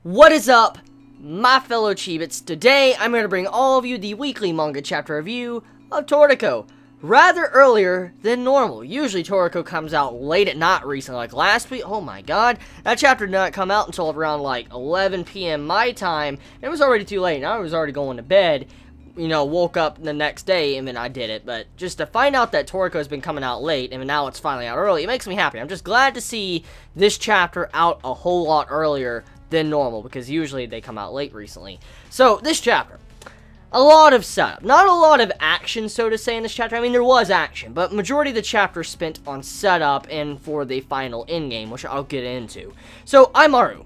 What is up, my fellow Chibits? Today, I'm going to bring all of you the weekly manga chapter review of Toriko. Rather earlier than normal. Usually Toriko comes out late at night recently, like last week. Oh my god, that chapter did not come out until around like 11 p.m. my time. It was already too late, and I was already going to bed. You know, woke up the next day, and then I did it. But just to find out that Toriko has been coming out late, and now it's finally out early, it makes me happy. I'm just glad to see this chapter out a whole lot earlier than normal, because usually they come out late recently. So, this chapter, a lot of setup. Not a lot of action, so to say, in this chapter. I mean, there was action, but majority of the chapter spent on setup and for the final endgame, which I'll get into. So, Aimaru.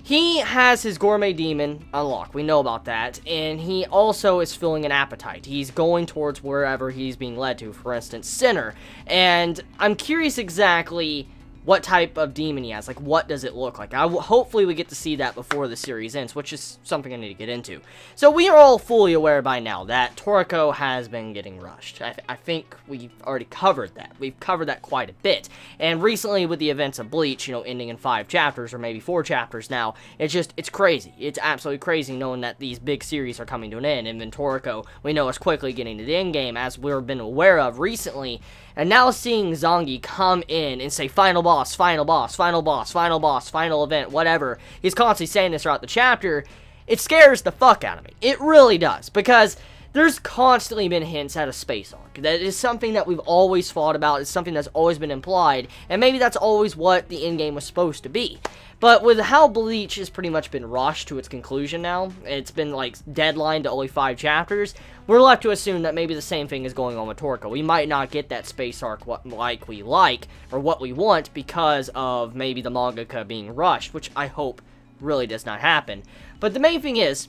He has his gourmet demon unlocked. We know about that. And he also is feeling an appetite. He's going towards wherever he's being led to. For instance, Sinner. And I'm curious exactly what type of demon he has. Like, what does it look like? Hopefully we get to see that before the series ends, which is something I need to get into. So we are all fully aware by now that Toriko has been getting rushed. I think we've already covered that. We've covered that quite a bit. And recently with the events of Bleach, you know, ending in 5 chapters, or maybe 4 chapters now, it's crazy. It's absolutely crazy knowing that these big series are coming to an end. And then Toriko, we know, is quickly getting to the end game, as we've been aware of recently. And now seeing Zangi come in and say, final boss, final boss, final boss, final boss, final event, whatever. He's constantly saying this throughout the chapter. It scares the fuck out of me. It really does. Because there's constantly been hints at a space arc. That is something that we've always thought about. It's something that's always been implied. And maybe that's always what the endgame was supposed to be. But with how Bleach has pretty much been rushed to its conclusion now, it's been like deadline to only 5 chapters, we're left to assume that maybe the same thing is going on with Toriko. We might not get that space arc like we like, or what we want, because of maybe the mangaka being rushed, which I hope really does not happen. But the main thing is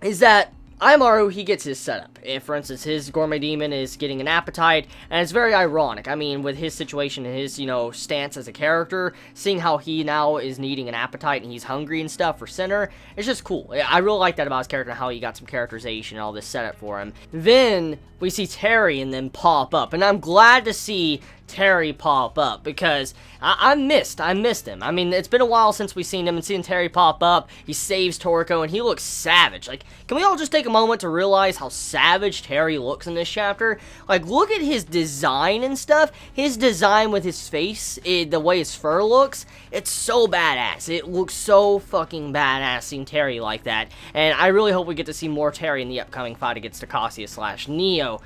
that Aimaru, he gets his setup. If, for instance, his gourmet demon is getting an appetite, and it's very ironic. I mean, with his situation and his, you know, stance as a character, seeing how he now is needing an appetite and he's hungry and stuff for Sinner, it's just cool. I really like that about his character and how he got some characterization and all this setup for him. Then we see Terry and then pop up, and I'm glad to see Terry pop up, because I missed him. I mean, it's been a while since we've seen him, and seeing Terry pop up, he saves Toriko, and he looks savage. Like, can we all just take a moment to realize how savage Terry looks in this chapter? Like, look at his design and stuff. His design with his face, the way his fur looks, it's so badass. It looks so fucking badass seeing Terry like that, and I really hope we get to see more Terry in the upcoming fight against Takasia/Neo.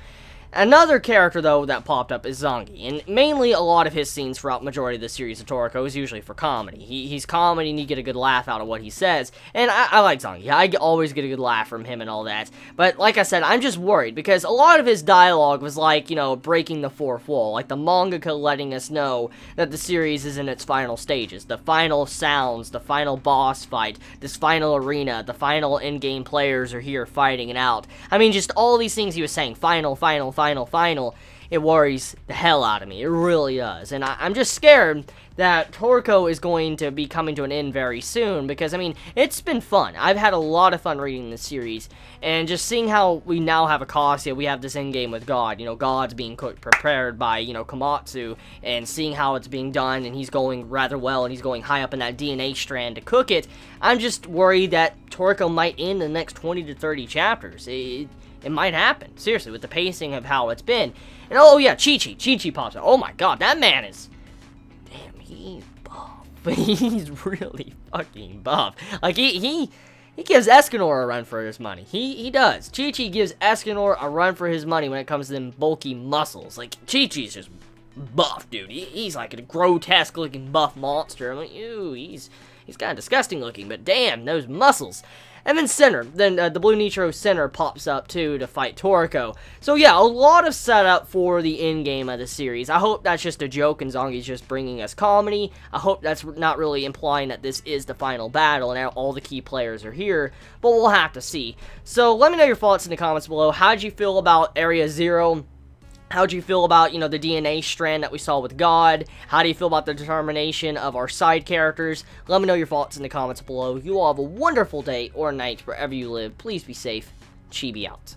Another character, though, that popped up is Zangi, and mainly a lot of his scenes throughout majority of the series of Toriko is usually for comedy. He's comedy, and you get a good laugh out of what he says, and I like Zangi. I always get a good laugh from him and all that, but like I said, I'm just worried, because a lot of his dialogue was like, you know, breaking the fourth wall, like the mangaka letting us know that the series is in its final stages, the final sounds, the final boss fight, this final arena, the final endgame players are here fighting it out. I mean, just all these things he was saying, final, it worries the hell out of me. It really does. And I'm just scared that Toriko is going to be coming to an end very soon, because, I mean, it's been fun. I've had a lot of fun reading this series, and just seeing how we now have Akasia, we have this endgame with God. You know, God's being prepared by, you know, Komatsu, and seeing how it's being done, and he's going rather well, and he's going high up in that DNA strand to cook it. I'm just worried that Toriko might end the next 20 to 30 chapters. It might happen, seriously, with the pacing of how it's been. And oh yeah, Chi pops out. Oh my god, that man is... Damn, he's buff. He's really fucking buff. Like, he gives Escanor a run for his money. He does. Chi gives Escanor a run for his money when it comes to them bulky muscles. Like, Chi's just buff, dude. He's like a grotesque-looking buff monster. I'm like, ew, he's kind of disgusting looking, but damn, those muscles. And then Sinner, the Blue Nitro Sinner pops up too to fight Toriko. So yeah, a lot of setup for the endgame of the series. I hope that's just a joke and Zangi's just bringing us comedy. I hope that's not really implying that this is the final battle and all the key players are here, but we'll have to see. So let me know your thoughts in the comments below. How'd you feel about Area Zero? How'd you feel about, you know, the DNA strand that we saw with God? How do you feel about the determination of our side characters? Let me know your thoughts in the comments below. You all have a wonderful day or night wherever you live. Please be safe. Chibi out.